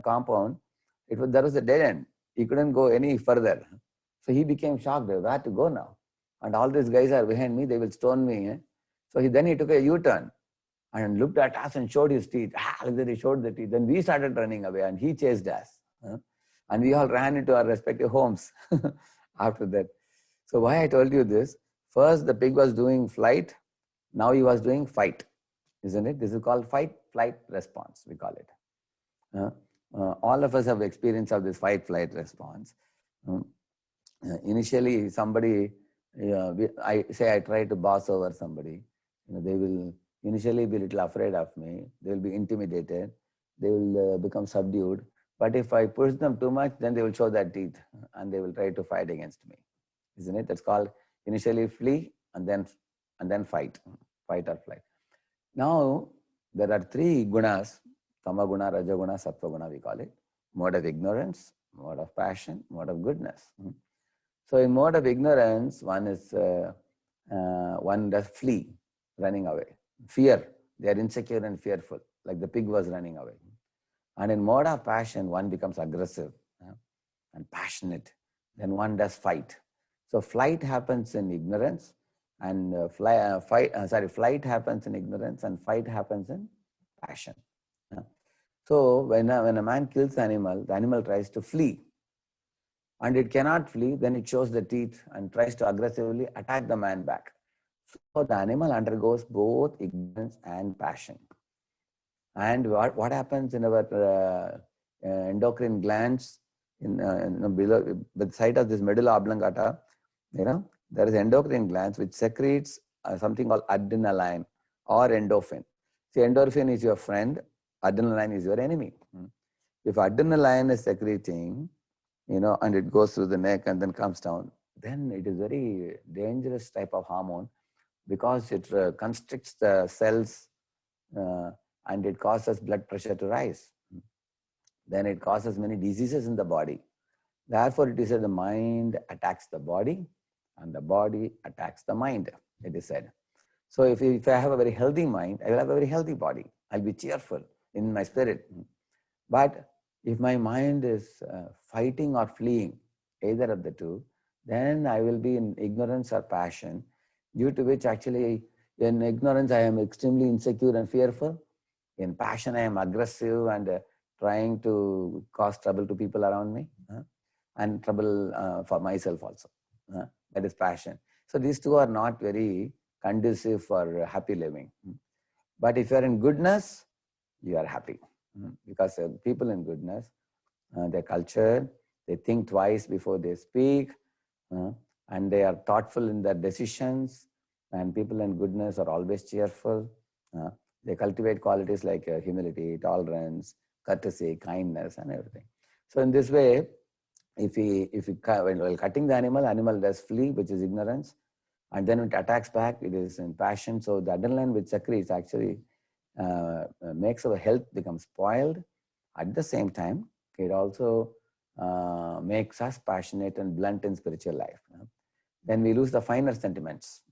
compound, there was a dead end. He couldn't go any further. So he became shocked. Where to go now? And all these guys are behind me. They will stone me. So then he took a U-turn and looked at us and showed his teeth. Like that he showed the teeth. Then we started running away and he chased us. And we all ran into our respective homes after that. So why I told you this? First, the pig was doing flight. Now he was doing fight. Isn't it? This is called fight-flight response, we call it. All of us have experience of this fight-flight response. Initially, somebody, I try to boss over somebody. They will initially be a little afraid of me. They will be intimidated. They will become subdued. But if I push them too much, then they will show their teeth and they will try to fight against me. Isn't it? That's called initially flee and then fight or flight. Now, there are three gunas, tama guna, raja guna, sattva guna, we call it. Mode of ignorance, mode of passion, mode of goodness. So in mode of ignorance, one does flee, running away. Fear, they are insecure and fearful, like the pig was running away. And in mode of passion, one becomes aggressive and passionate. Then one does fight. So flight happens in ignorance, and flight happens in ignorance, and fight happens in passion. So when a man kills the animal tries to flee, and it cannot flee, then it shows the teeth and tries to aggressively attack the man back. So the animal undergoes both ignorance and passion. And what happens in our endocrine glands, below the site of this medulla oblongata, there is endocrine glands which secretes something called adrenaline or endorphin. See, endorphin is your friend, adrenaline is your enemy. If adrenaline is secreting, and it goes through the neck and then comes down, then it is very dangerous type of hormone because it constricts the cells and it causes blood pressure to rise. Then it causes many diseases in the body. Therefore, it is said the mind attacks the body and the body attacks the mind, it is said. So if I have a very healthy mind, I will have a very healthy body. I'll be cheerful in my spirit. But if my mind is fighting or fleeing, either of the two, then I will be in ignorance or passion, due to which actually in ignorance I am extremely insecure and fearful. In passion I am aggressive and trying to cause trouble to people around me and trouble for myself also. That is passion. So these two are not very conducive for happy living. But if you are in goodness, you are happy. Because people in goodness, they're cultured, they think twice before they speak, and they are thoughtful in their decisions, and people in goodness are always cheerful. They cultivate qualities like humility, tolerance, courtesy, kindness, and everything. So in this way, while cutting the animal does flee, which is ignorance, and then it attacks back, it is in passion. So the adrenaline which secretes actually makes our health become spoiled. At the same time, it also makes us passionate and blunt in spiritual life. Then we lose the finer sentiments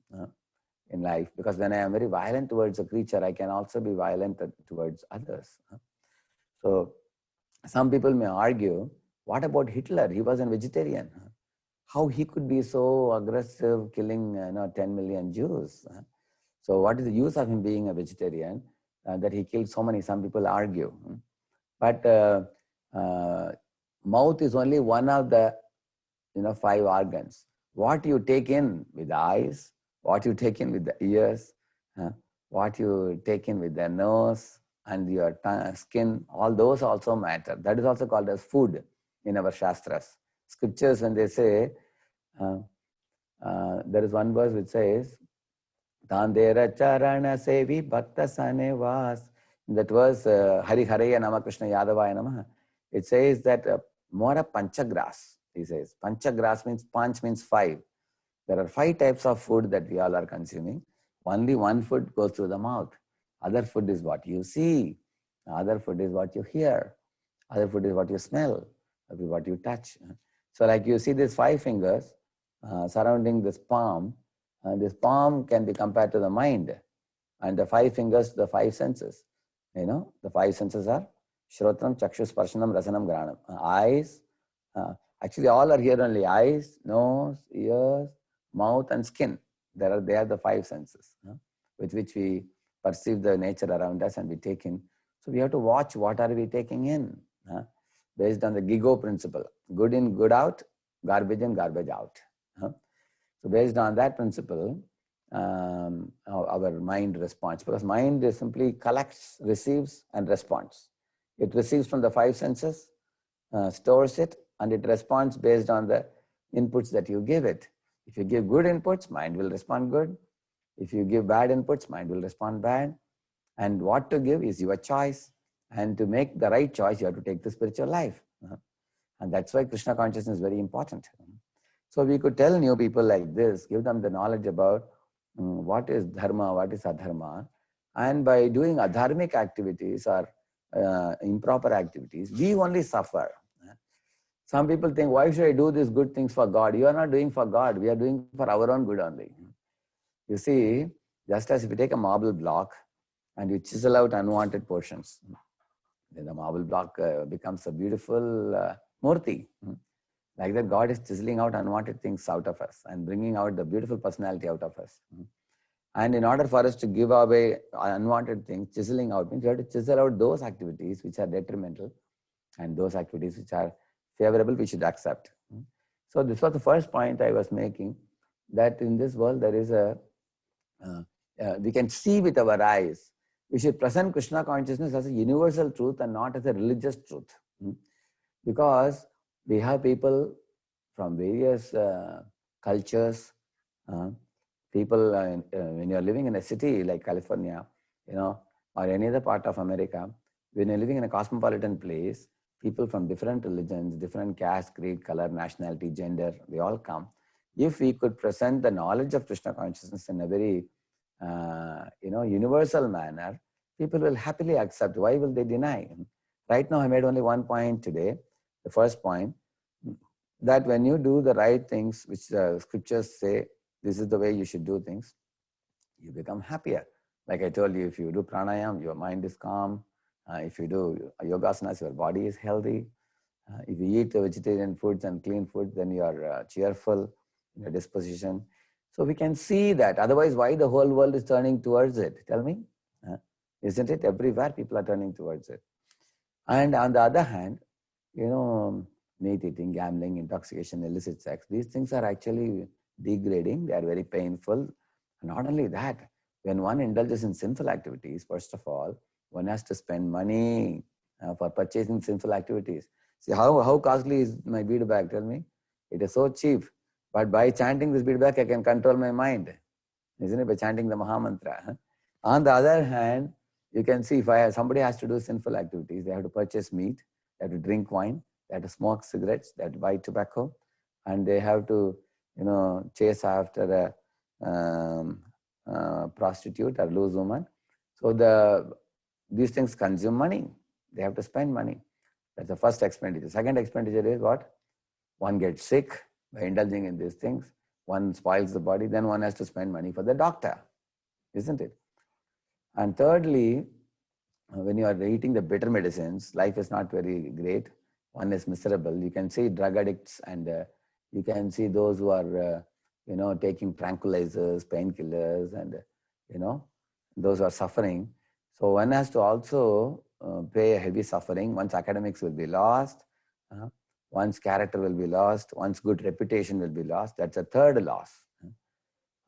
in life, because when I am very violent towards a creature, I can also be violent towards others. So some people may argue, what about Hitler? He was a vegetarian. How he could be so aggressive, killing 10 million Jews? So what is the use of him being a vegetarian that he killed so many? Some people argue. But mouth is only one of the 5 organs. What you take in with the eyes, what you take in with the ears, what you take in with the nose and your skin, all those also matter. That is also called as food in our Shastras. Scriptures, when they say, there is one verse which says, Tandera charana sevi bhakta sane vas. In that verse, Hari Haraya Nama Krishna Yadavaya Namaha, it says that more of panchagras, he says. Panchagras means, panch means 5. There are 5 types of food that we all are consuming. Only one food goes through the mouth. Other food is what you see. Other food is what you hear. Other food is what you smell, what you touch. So like you see these 5 fingers surrounding this palm can be compared to the mind. And the 5 fingers, the 5 senses. The 5 senses are Shrotram, Chakshus, Sparshanam, Rasanam, Granam. Eyes, actually all are here only. Eyes, nose, ears, mouth and skin. They are the five senses with which we perceive the nature around us and we take in. So we have to watch what are we taking in based on the GIGO principle. Good in, good out, garbage in, garbage out. So based on that principle, our mind responds, because mind simply collects, receives and responds. It receives from the five senses, stores it, and it responds based on the inputs that you give it. If you give good inputs, mind will respond good. If you give bad inputs, mind will respond bad. And what to give is your choice. And to make the right choice, you have to take the spiritual life. And that's why Krishna consciousness is very important. So we could tell new people like this, give them the knowledge about what is dharma, what is adharma. And by doing adharmic activities or improper activities, we only suffer. Some people think, why should I do these good things for God? You are not doing for God. We are doing for our own good only. You see, just as if you take a marble block and you chisel out unwanted portions, then the marble block becomes a beautiful murti. Like that, God is chiseling out unwanted things out of us and bringing out the beautiful personality out of us. And in order for us to give away unwanted things, chiseling out means you have to chisel out those activities which are detrimental and those activities which are favorable, we should accept. So this was the first point I was making, that in this world there is we can see with our eyes. We should present Krishna consciousness as a universal truth and not as a religious truth. Because we have people from various cultures, people when you're living in a city like California, or any other part of America, when you're living in a cosmopolitan place, people from different religions, different caste, creed, color, nationality, gender, they all come. If we could present the knowledge of Krishna consciousness in a very universal manner, people will happily accept. Why will they deny? Right now, I made only one point today. The first point, that when you do the right things, which the scriptures say, this is the way you should do things, you become happier. Like I told you, if you do pranayam, your mind is calm. If you do yogasanas, your body is healthy. If you eat vegetarian foods and clean food, then you are cheerful in your disposition. So we can see that. Otherwise, why the whole world is turning towards it? Tell me. Isn't it? Everywhere people are turning towards it. And on the other hand, meat eating, gambling, intoxication, illicit sex, these things are actually degrading. They are very painful. Not only that, when one indulges in sinful activities, first of all, one has to spend money for purchasing sinful activities. See, how costly is my bead bag? Tell me. It is so cheap. But by chanting this bead bag, I can control my mind. Isn't it? By chanting the Mahamantra. On the other hand, you can see if somebody has to do sinful activities, they have to purchase meat, they have to drink wine, they have to smoke cigarettes, they have to buy tobacco, and they have to, chase after a prostitute or loose woman. So these things consume money. They have to spend money. That's the first expenditure. Second expenditure is what? One gets sick by indulging in these things. One spoils the body. Then one has to spend money for the doctor. Isn't it? And thirdly, when you are eating the bitter medicines, life is not very great. One is miserable. You can see drug addicts and you can see those who are, taking tranquilizers, painkillers, and, those who are suffering. So one has to also pay a heavy suffering. One's academics will be lost. One's character will be lost. One's good reputation will be lost. That's a third loss.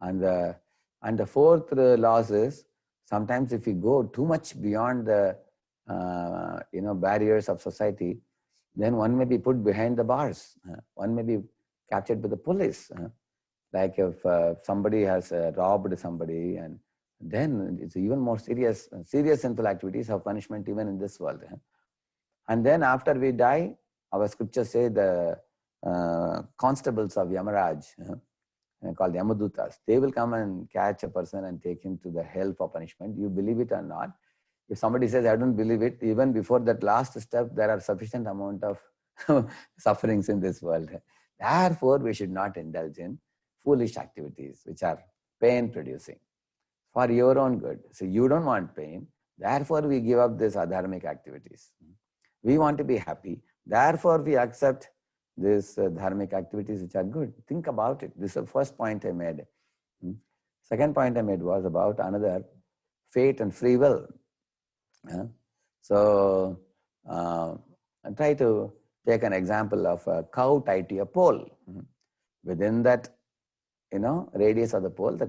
And the fourth loss is, sometimes if you go too much beyond the barriers of society, then one may be put behind the bars. One may be captured by the police. Like if somebody has robbed somebody, and then it's even more serious sinful activities have punishment even in this world. And then after we die, our scriptures say the constables of Yamaraj, called Yamadutas, they will come and catch a person and take him to the hell for punishment. You believe it or not. If somebody says, I don't believe it, even before that last step, there are sufficient amount of sufferings in this world. Therefore, we should not indulge in foolish activities which are pain producing for your own good. So you don't want pain. Therefore, we give up these adharmic activities. We want to be happy. Therefore, we accept these dharmic activities which are good. Think about it. This is the first point I made. Second point I made was about another fate and free will. So, I try to take an example of a cow tied to a pole. Within that, radius of the pole, the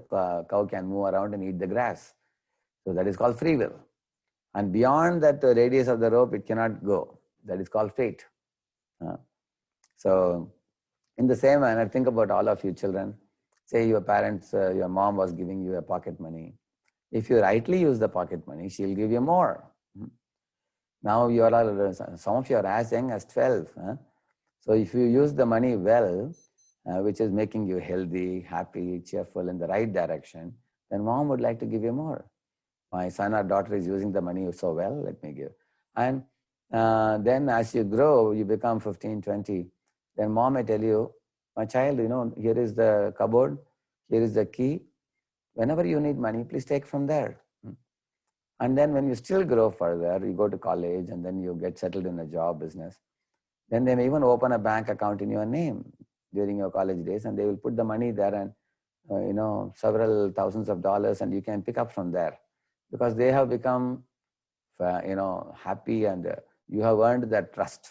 cow can move around and eat the grass. So that is called free will. And beyond that radius of the rope, it cannot go. That is called fate. So in the same manner, think about all of you children. Say your parents, your mom was giving you a pocket money. If you rightly use the pocket money, she'll give you more. Now you are all, some of you are as young as 12. So if you use the money well, which is making you healthy, happy, cheerful in the right direction, then mom would like to give you more. My son or daughter is using the money so well, let me give. And then as you grow, you become 15, 20, then mom may tell you, my child, here is the cupboard, here is the key. Whenever you need money, please take from there. And then when you still grow further, you go to college and then you get settled in a job business, then they may even open a bank account in your name during your college days, and they will put the money there and, several thousands of dollars, and you can pick up from there because they have become, happy, and you have earned their trust.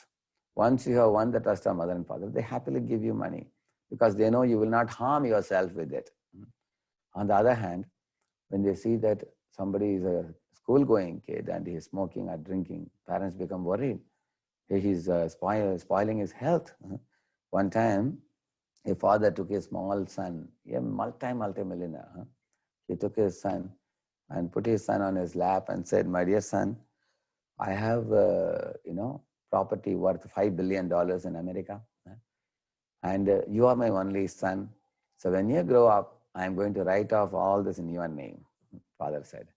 Once you have won the trust of mother and father, they happily give you money because they know you will not harm yourself with it. On the other hand, when they see that somebody is a school-going kid and he is smoking or drinking, parents become worried. He's spoiling his health. One time, a father took his small son, a multi-millionaire. He took his son and put his son on his lap and said, my dear son, I have, property worth $5 billion in America. And you are my only son. So when you grow up, I'm going to write off all this in your name, father said.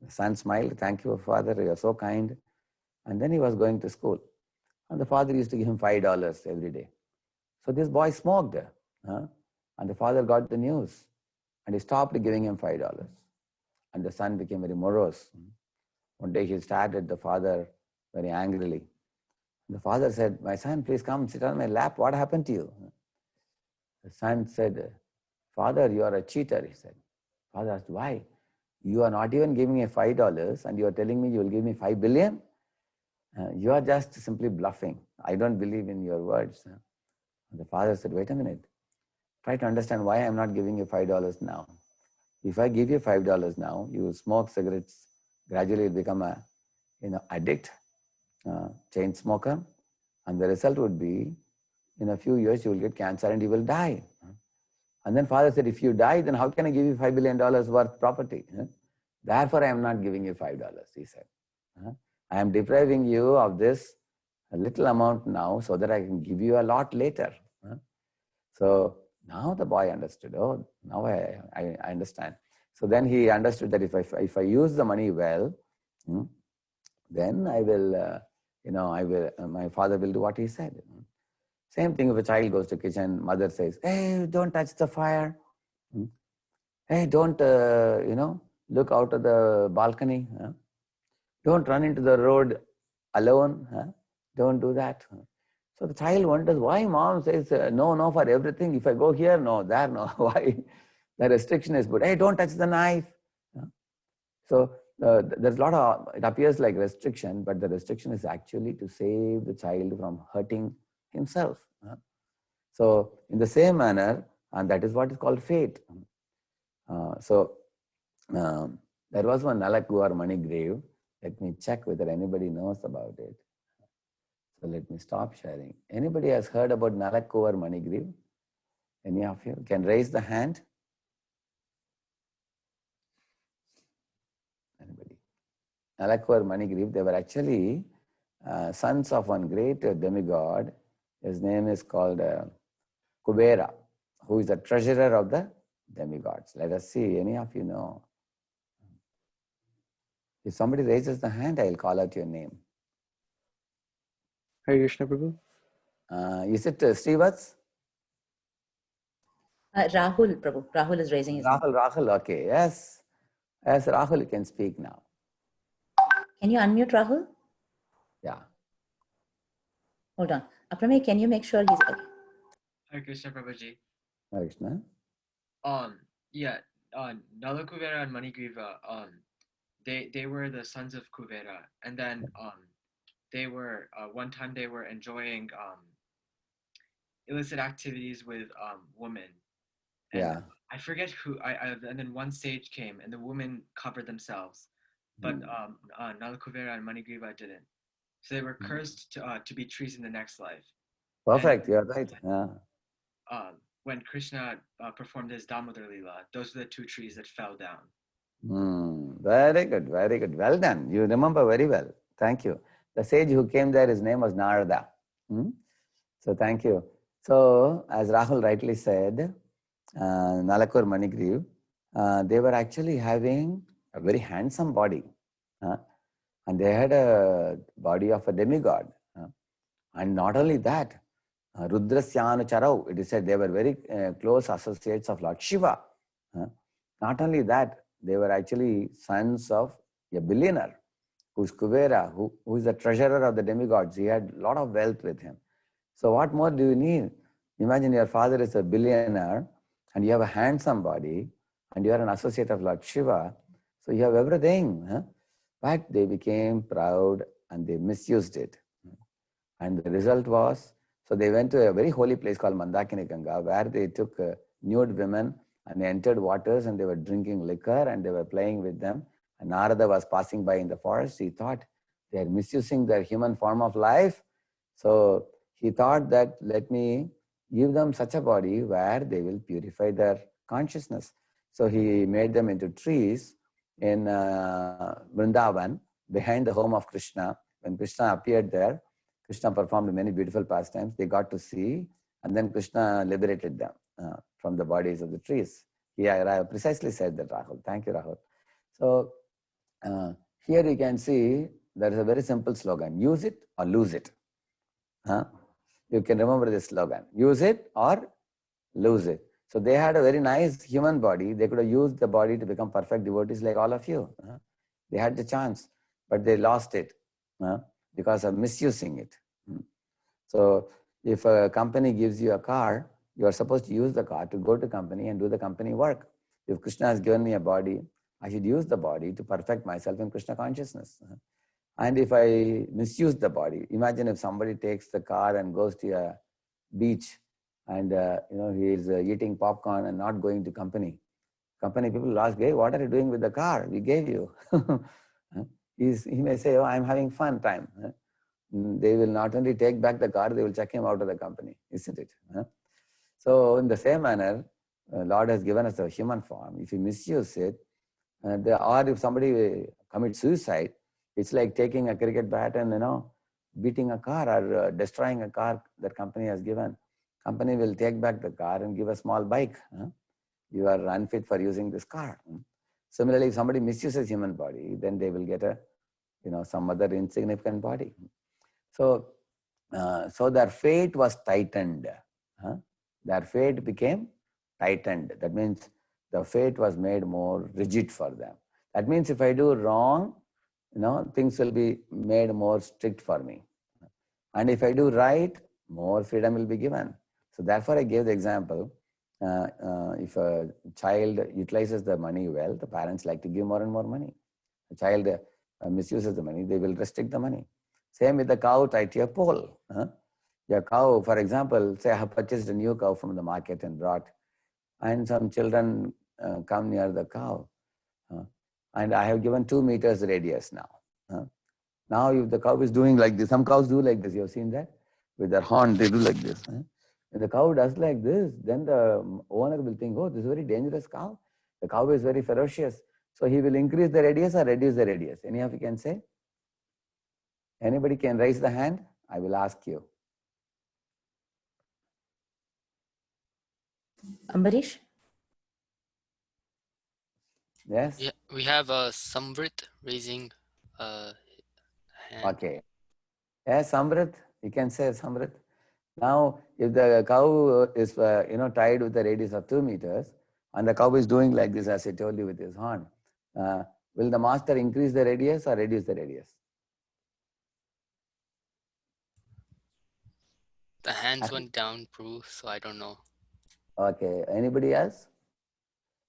The son smiled, thank you, father, you're so kind. And then he was going to school. And the father used to give him $5 every day. So this boy smoked. And the father got the news. And he stopped giving him $5. And the son became very morose. One day he started the father very angrily. The father said, my son, please come sit on my lap. What happened to you? The son said, father, you are a cheater, he said. Father asked, why? You are not even giving me $5 and you are telling me you will give me 5 billion? You are just simply bluffing. I don't believe in your words. And the father said, wait a minute. Try to understand why I am not giving you $5 now. If I give you $5 now, you will smoke cigarettes, gradually become a addict, chain smoker, and the result would be in a few years you will get cancer and you will die. And then father said, if you die, then how can I give you $5 billion worth property? Therefore, I am not giving you $5, he said. I am depriving you of this a little amount now so that I can give you a lot later. So now the boy understood. Oh, now I understand. So then he understood that if I use the money well, then I will, my father will do what he said. Same thing if a child goes to kitchen, mother says, hey, don't touch the fire. Hey, don't, look out of the balcony. Don't run into the road alone. Don't do that. So the child wonders why mom says no for everything. If I go here, no, there, no. Why? The restriction is good. Hey, don't touch the knife. So there's a lot of, it appears like restriction, but the restriction is actually to save the child from hurting himself. So in the same manner, and that is what is called fate. There was one Nalakkuvar money grave. Let me check whether anybody knows about it. So let me stop sharing. Anybody has heard about Nalakkuvar money grave? Any of you can raise the hand? Anybody? Nalakkuvar money grave, they were actually sons of one great demigod. His name is called Kubera, who is the treasurer of the demigods. Let us see, any of you know? If somebody raises the hand, I will call out your name. Hare Krishna, Prabhu. Is it Srivats? Rahul, Prabhu. Rahul is raising his hand. Rahul, okay. Yes, Rahul, you can speak now. Can you unmute Rahul? Yeah. Hold on. Pramay, can you make sure he's okay? Hare Krishna Prabhuji. Hare Krishna. Yeah, Nala Kuvera and Manigriva, they were the sons of Kuvera, and then they were one time they were enjoying illicit activities with women, and Yeah. I forget who. And then one sage came, and the women covered themselves, but Nala Kuvera and Manigriva didn't. So they were cursed to be trees in the next life. Perfect. You're right. Yeah. When Krishna performed his Damodar Leela, those were the two trees that fell down. Very good. Very good. Well done. You remember very well. Thank you. The sage who came there, his name was Narada. So thank you. So as Rahul rightly said, Nalakur Manigriv, they were actually having a very handsome body. And they had a body of a demigod. And not only that, Rudrasyanu Charau, it is said they were very close associates of Lord Shiva. Not only that, they were actually sons of a billionaire, who's Kuvera, who is the treasurer of the demigods. He had a lot of wealth with him. So what more do you need? Imagine your father is a billionaire and you have a handsome body and you are an associate of Lord Shiva. So you have everything. But they became proud and they misused it. And the result was, so they went to a very holy place called Mandakini Ganga, where they took nude women and they entered waters and they were drinking liquor and they were playing with them. And Narada was passing by in the forest. He thought they are misusing their human form of life. So he thought that let me give them such a body where they will purify their consciousness. So he made them into trees in Vrindavan, behind the home of Krishna. When Krishna appeared there, Krishna performed many beautiful pastimes. They got to see, and then Krishna liberated them from the bodies of the trees. I precisely said that, Rahul. Thank you, Rahul. So here you can see there is a very simple slogan: use it or lose it. You can remember this slogan: use it or lose it. So they had a very nice human body. They could have used the body to become perfect devotees like all of you. They had the chance, but they lost it because of misusing it. So if a company gives you a car, you are supposed to use the car to go to company and do the company work. If Krishna has given me a body, I should use the body to perfect myself in Krishna consciousness. And if I misuse the body, imagine if somebody takes the car and goes to a beach and he is eating popcorn and not going to company. Company people will ask, hey, what are you doing with the car? We gave you. He may say, oh, I'm having fun time. They will not only take back the car, they will check him out of the company, isn't it? So in the same manner, Lord has given us a human form. If you misuse it, or if somebody commits suicide, it's like taking a cricket bat and beating a car or destroying a car that company has given. Company will take back the car and give a small bike. You are unfit for using this car. Similarly, if somebody misuses human body, then they will get a some other insignificant body. So their fate was tightened. Their fate became tightened. That means the fate was made more rigid for them. That means if I do wrong, things will be made more strict for me. And if I do right, more freedom will be given. So therefore, I gave the example. If a child utilizes the money well, the parents like to give more and more money. A child misuses the money, they will restrict the money. Same with the cow tied to a pole. A cow, for example, say I have purchased a new cow from the market and brought, and some children come near the cow. And I have given 2 meters radius now. Now if the cow is doing like this, some cows do like this, you have seen that? With their horn, they do like this. When the cow does like this, then the owner will think, oh, this is a very dangerous cow. The cow is very ferocious. So he will increase the radius or reduce the radius. Any of you can say? Anybody can raise the hand? I will ask you. Ambarish? Yes? Yeah, we have Samvrit raising hand. Okay. Yes, Samrit, you can say Samrit. Now, if the cow is tied with a radius of 2 meters, and the cow is doing like this, as I told you, with his horn, will the master increase the radius or reduce the radius? The hands went down, Prabhu, so I don't know. Okay, anybody else?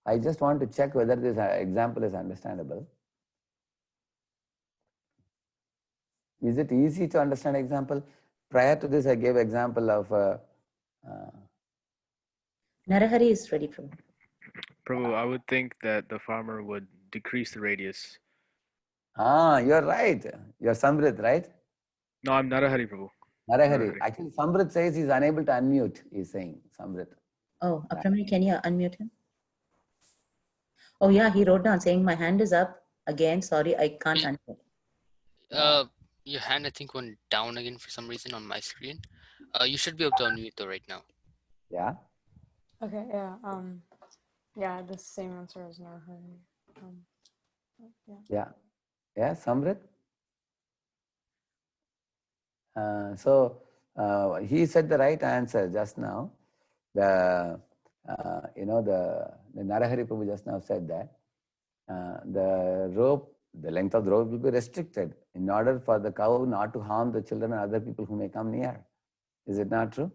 I just want to check whether this example is understandable. Is it easy to understand example? Prior to this, I gave example of Narahari is ready, Prabhu. Prabhu, I would think that the farmer would decrease the radius. you're right. You're Samrit, right? No, I'm Narahari, Prabhu. Narahari. Narahari. Actually, Samrit says he's unable to unmute, he's saying, Samrit. Oh, Apramay, can you unmute him? Oh yeah, he wrote down saying my hand is up again. Sorry, I can't unmute. Your hand, I think, went down again for some reason on my screen. You should be able to unmute though right now. Yeah. Okay, yeah. Yeah, the same answer as Narahari. Yeah. Yeah, Samrit. So he said the right answer just now. The Narahari Prabhu just now said that the length of the rope will be restricted in order for the cow not to harm the children and other people who may come near. Is it not true?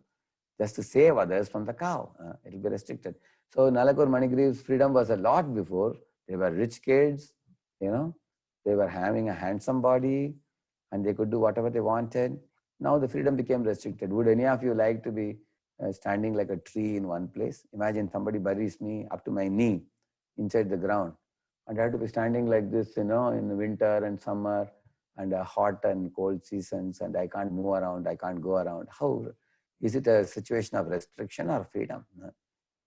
Just to save others from the cow, it will be restricted. So Nalakur Manigrive's freedom was a lot before. They were rich kids, they were having a handsome body and they could do whatever they wanted. Now the freedom became restricted. Would any of you like to be standing like a tree in one place? Imagine somebody buries me up to my knee inside the ground. And I have to be standing like this, in the winter and summer and hot and cold seasons, and I can't move around, I can't go around. How is it a situation of restriction or freedom?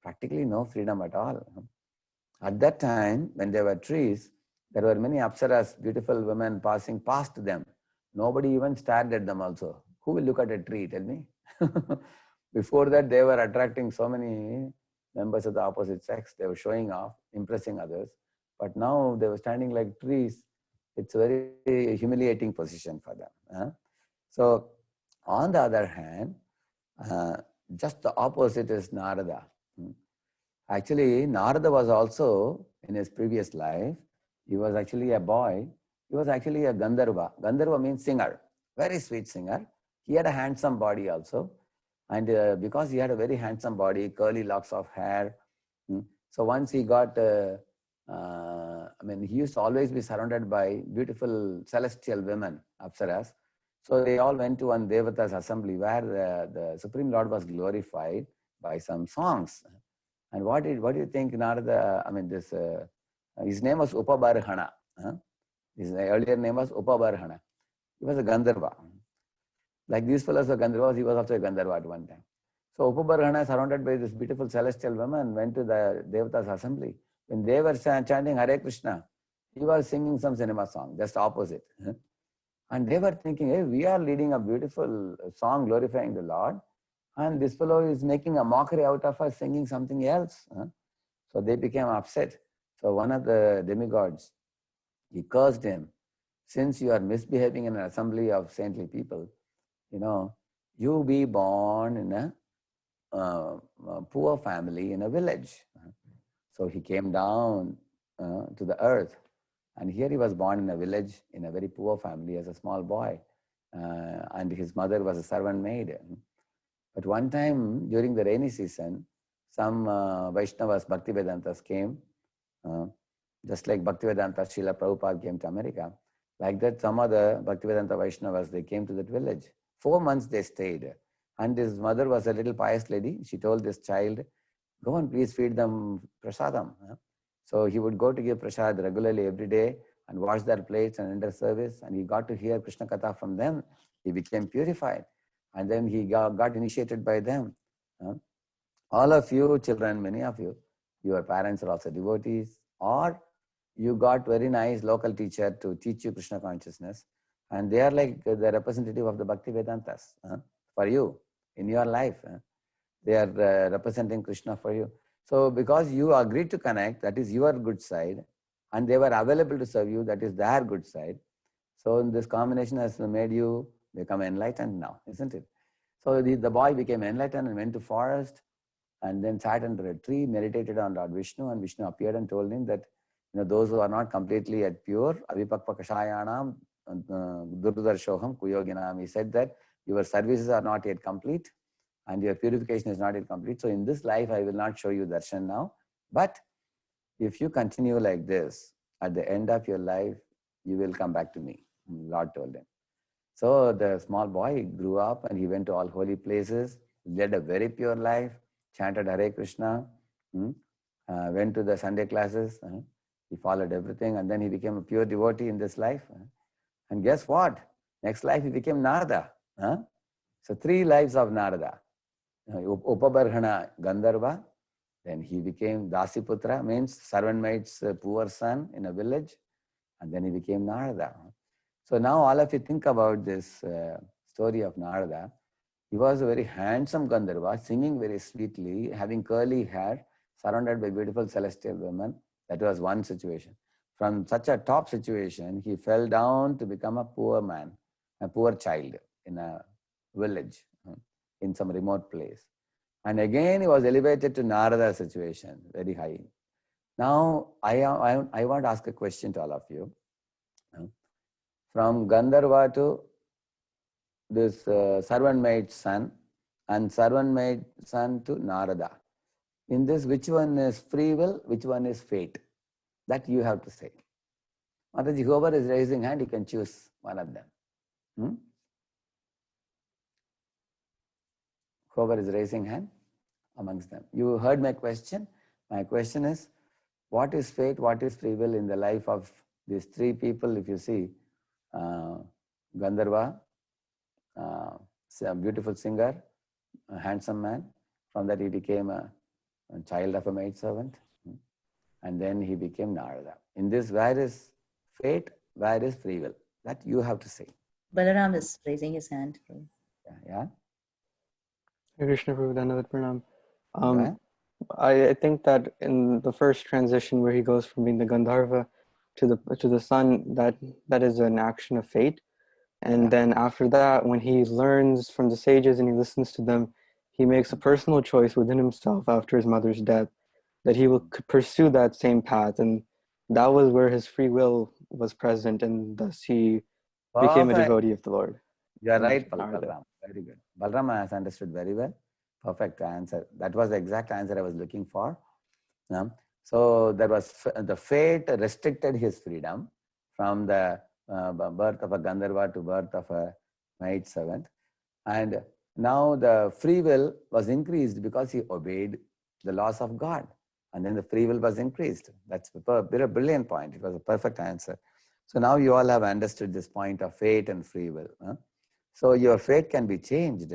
Practically no freedom at all. At that time, when there were trees, there were many apsaras, beautiful women passing past them. Nobody even stared at them also. Who will look at a tree, tell me? Before that, they were attracting so many members of the opposite sex. They were showing off, impressing others. But now they were standing like trees. It's a very humiliating position for them. So, on the other hand, just the opposite is Narada. Actually, Narada was also, in his previous life, he was actually a boy. He was actually a Gandharva. Gandharva means singer, very sweet singer. He had a handsome body also. And because he had a very handsome body, curly locks of hair, so once he got, he used to always be surrounded by beautiful celestial women, apsaras. So they all went to one Devata's assembly where the Supreme Lord was glorified by some songs. And what do you think Narada, his name was Upabarhana. His earlier name was Upabarhana. He was a Gandharva. Like these fellows were Gandharvas, he was also a Gandharva at one time. So Upabarhana, surrounded by this beautiful celestial woman, went to the Devata's assembly. When they were chanting Hare Krishna, he was singing some cinema song, just opposite. And they were thinking, hey, we are leading a beautiful song glorifying the Lord, and this fellow is making a mockery out of us, singing something else. So they became upset. So one of the demigods, he cursed him. Since you are misbehaving in an assembly of saintly people, you be born in a poor family in a village. So he came down to the earth, and here he was born in a village in a very poor family as a small boy, and his mother was a servant maid. But one time during the rainy season, some Vaishnavas, Bhaktivedantas came, just like Bhaktivedanta Srila Prabhupada came to America. Like that, some other Bhaktivedanta Vaishnavas, they came to that village. 4 months they stayed. And his mother was a little pious lady. She told this child, go and please feed them prasadam. So he would go to give prasad regularly every day and wash their plates and enter service. And he got to hear Krishna Katha from them. He became purified. And then he got initiated by them. All of you children, many of you, your parents are also devotees, or you got very nice local teacher to teach you Krishna consciousness. And they are like the representative of the Bhakti Vedantas for you in your life. They are representing Krishna for you. So because you agreed to connect, that is your good side, and they were available to serve you, that is their good side. So this combination has made you become enlightened now, isn't it? So the boy became enlightened and went to forest and then sat under a tree, meditated on Lord Vishnu, and Vishnu appeared and told him that those who are not completely at pure, avipakva kashayanam durdarshoham kuyoginam. He said that your services are not yet complete. and your purification is not yet complete. So in this life, I will not show you darshan now. But if you continue like this, at the end of your life, you will come back to me. Lord told him. So the small boy grew up and he went to all holy places, led a very pure life, chanted Hare Krishna, went to the Sunday classes, he followed everything, and then he became a pure devotee in this life. And guess what? Next life he became Narada. So 3 lives of Narada. Upabarhana Gandharva, then he became Dasiputra, means servant maid's poor son in a village, and then he became Narada. So now all of you think about this story of Narada. He was a very handsome Gandharva, singing very sweetly, having curly hair, surrounded by beautiful celestial women. That was one situation. From such a top situation, he fell down to become a poor man, a poor child in a village, in some remote place. And again, he was elevated to Narada situation, very high. Now, I want to ask a question to all of you. From Gandharva to this servant maid son, and servant maid son to Narada. In this, which one is free will, which one is fate? That you have to say. Mataji, whoever is raising hand, you can choose one of them. Whoever is raising hand amongst them. You heard my question. My question is, what is fate, what is free will in the life of these 3 people? If you see, Gandharva, a beautiful singer, a handsome man. From that he became a child of a maidservant. And then he became Narada. In this, where is fate, where is free will? That you have to say. Balaram is raising his hand. Yeah. Hare Krishna Prabhu, Dandavat Pranam. I think that in the first transition where he goes from being the Gandharva to the sun, that is an action of fate. And then after that, when he learns from the sages and he listens to them, he makes a personal choice within himself after his mother's death that he will pursue that same path. And that was where his free will was present, and thus he became a devotee of the Lord. You are right, Balram. Very good. Balram has understood very well. Perfect answer. That was the exact answer I was looking for. So there was the fate restricted his freedom from the birth of a Gandharva to birth of a maid servant. And now the free will was increased because he obeyed the laws of God. And then the free will was increased. That's a brilliant point. It was a perfect answer. So now you all have understood this point of fate and free will. So your fate can be changed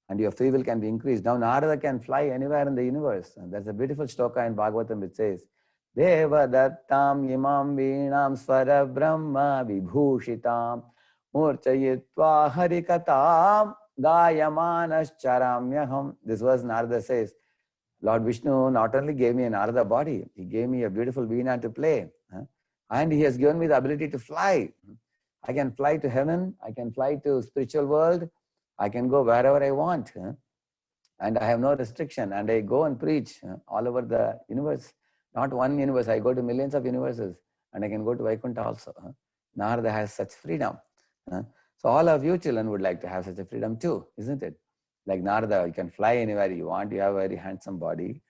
and your free will can be increased. Now Narada can fly anywhere in the universe. And there's a beautiful shloka in Bhagavatam which says, Deva dattam imam veenam svara brahma vibhushitam murchayitva harikatam gayamanas charamyaham. This verse Narada says, Lord Vishnu not only gave me an Narada body, he gave me a beautiful veena to play. And he has given me the ability to fly. I can fly to heaven, I can fly to spiritual world, I can go wherever I want. And I have no restriction. And I go and preach all over the universe. Not one universe, I go to millions of universes. And I can go to Vaikuntha also. Narada has such freedom. So all of you children would like to have such a freedom too, isn't it? Like Narada, you can fly anywhere you want. You have a very handsome body.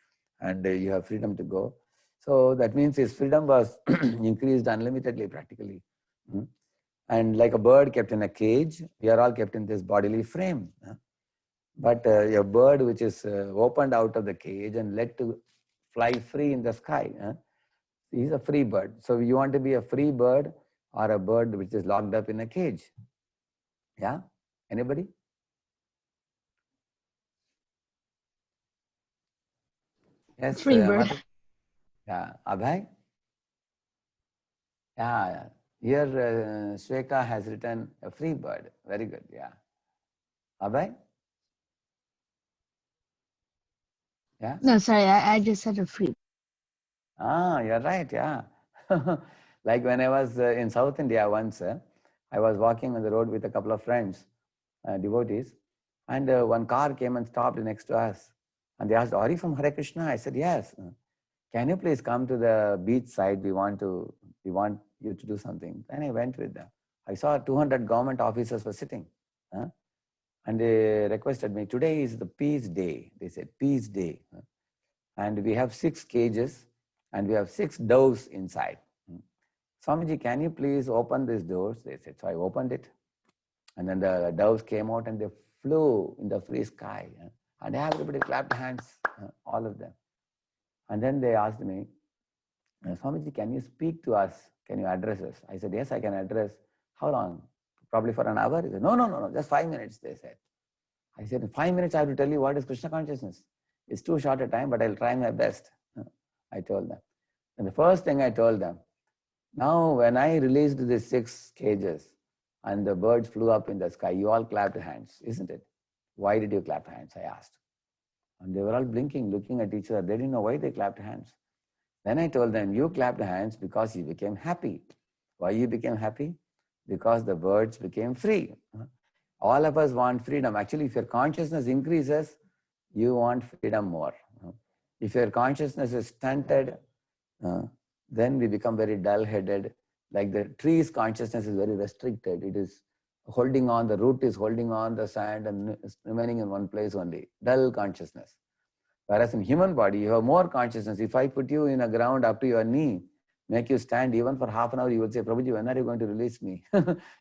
And you have freedom to go. So that means his freedom was increased unlimitedly practically. And like a bird kept in a cage, we are all kept in this bodily frame. But a bird which is opened out of the cage and let to fly free in the sky, he's a free bird. So you want to be a free bird or a bird which is locked up in a cage? Yeah? Anybody? Yes. Free bird. Yeah. Abhay? Yeah. Here Shweta has written a free bird. Very good. Yeah. Abhay? Yeah? No, sorry, I just said a free. You're right, yeah. Like when I was in South India once, I was walking on the road with a couple of friends, devotees, and one car came and stopped next to us. And they asked, are you from Hare Krishna? I said, yes. Can you please come to the beach side? We want you to do something. Then I went with them. I saw 200 government officers were sitting. And And they requested me, today is the peace day. They said, peace day. And we have 6 cages and we have 6 doves inside. Swamiji, can you please open these doors? They said. So I opened it. And then the doves came out and they flew in the free sky. And everybody clapped hands, all of them. And then they asked me, Swamiji, can you speak to us? Can you address us? I said, yes, I can address. How long? Probably for an hour? He said, no, just 5 minutes, they said. I said, in 5 minutes I have to tell you what is Krishna consciousness. It's too short a time, but I'll try my best. I told them. And the first thing I told them, now when I released these 6 cages and the birds flew up in the sky, you all clapped hands, isn't it? Why did you clap hands? I asked. And they were all blinking, looking at each other. They didn't know why they clapped hands. Then I told them, you clapped hands because you became happy. Why you became happy? Because the birds became free. All of us want freedom. Actually, if your consciousness increases, you want freedom more. If your consciousness is stunted, then we become very dull-headed. Like the tree's consciousness is very restricted. It is holding on, the root is holding on the sand and remaining in one place only. Dull consciousness. Whereas in human body, you have more consciousness. If I put you in a ground up to your knee, make you stand even for half an hour, you will say, Prabhuji, when are you going to release me?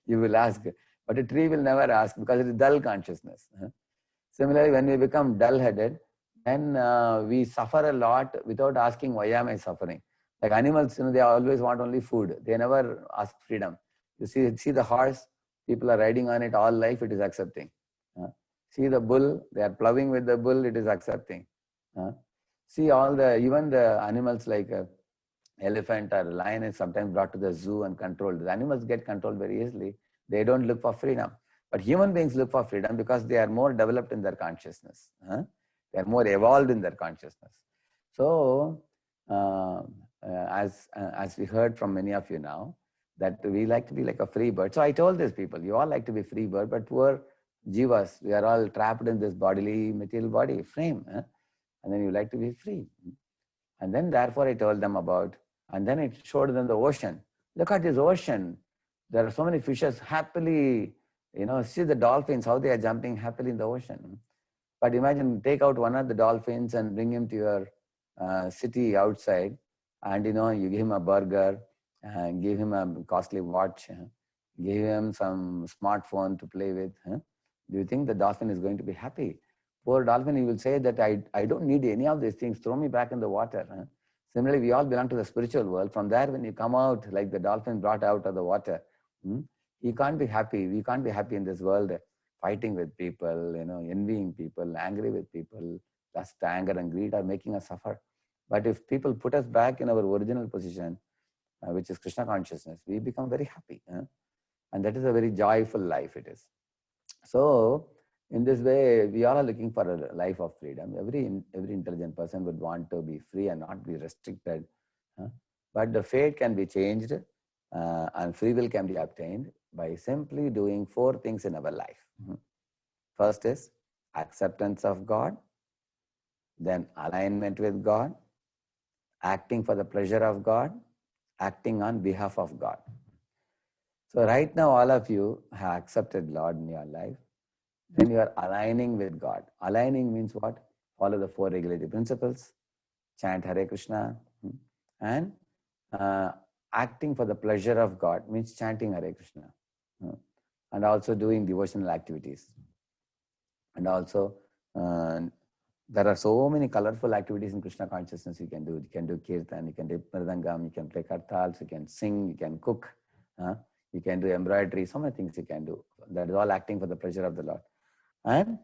You will ask. But a tree will never ask because it is dull consciousness. Similarly, when we become dull-headed, then we suffer a lot without asking, why am I suffering? Like animals, they always want only food. They never ask freedom. You see the horse, people are riding on it all life, it is accepting. See the bull, they are plowing with the bull, it is accepting. See even the animals like elephant or lion is sometimes brought to the zoo and controlled. The animals get controlled very easily. They don't look for freedom. But human beings look for freedom because they are more developed in their consciousness. They are more evolved in their consciousness. So, as we heard from many of you now, that we like to be like a free bird. So I told these people, you all like to be free bird, but poor jivas, we are all trapped in this bodily, material body frame. And then you like to be free. And then therefore I told them about, and then it showed them the ocean. Look at this ocean. There are so many fishes happily, see the dolphins, how they are jumping happily in the ocean. But imagine, take out one of the dolphins and bring him to your city outside, and you give him a burger, give him a costly watch, give him some smartphone to play with. Do you think the dolphin is going to be happy? Poor dolphin, he will say that I don't need any of these things, throw me back in the water. Similarly, we all belong to the spiritual world. From there, when you come out, like the dolphin brought out of the water, you can't be happy. We can't be happy in this world, fighting with people, envying people, angry with people. Lust, anger and greed are making us suffer. But if people put us back in our original position, which is Krishna consciousness, we become very happy. And that is a very joyful life it is. So, in this way, we all are looking for a life of freedom. Every intelligent person would want to be free and not be restricted. But the fate can be changed and free will can be obtained by simply doing 4 things in our life. First is acceptance of God, then alignment with God, acting for the pleasure of God, acting on behalf of God. So right now, all of you have accepted Lord in your life. Then you are aligning with God. Aligning means what? Follow the 4 regulative principles, chant Hare Krishna, and acting for the pleasure of God means chanting Hare Krishna, and also doing devotional activities. And also, there are so many colorful activities in Krishna consciousness you can do. You can do kirtan, you can do mridangam, you can play kartals, you can sing, you can cook, you can do embroidery, so many things you can do. That is all acting for the pleasure of the Lord. And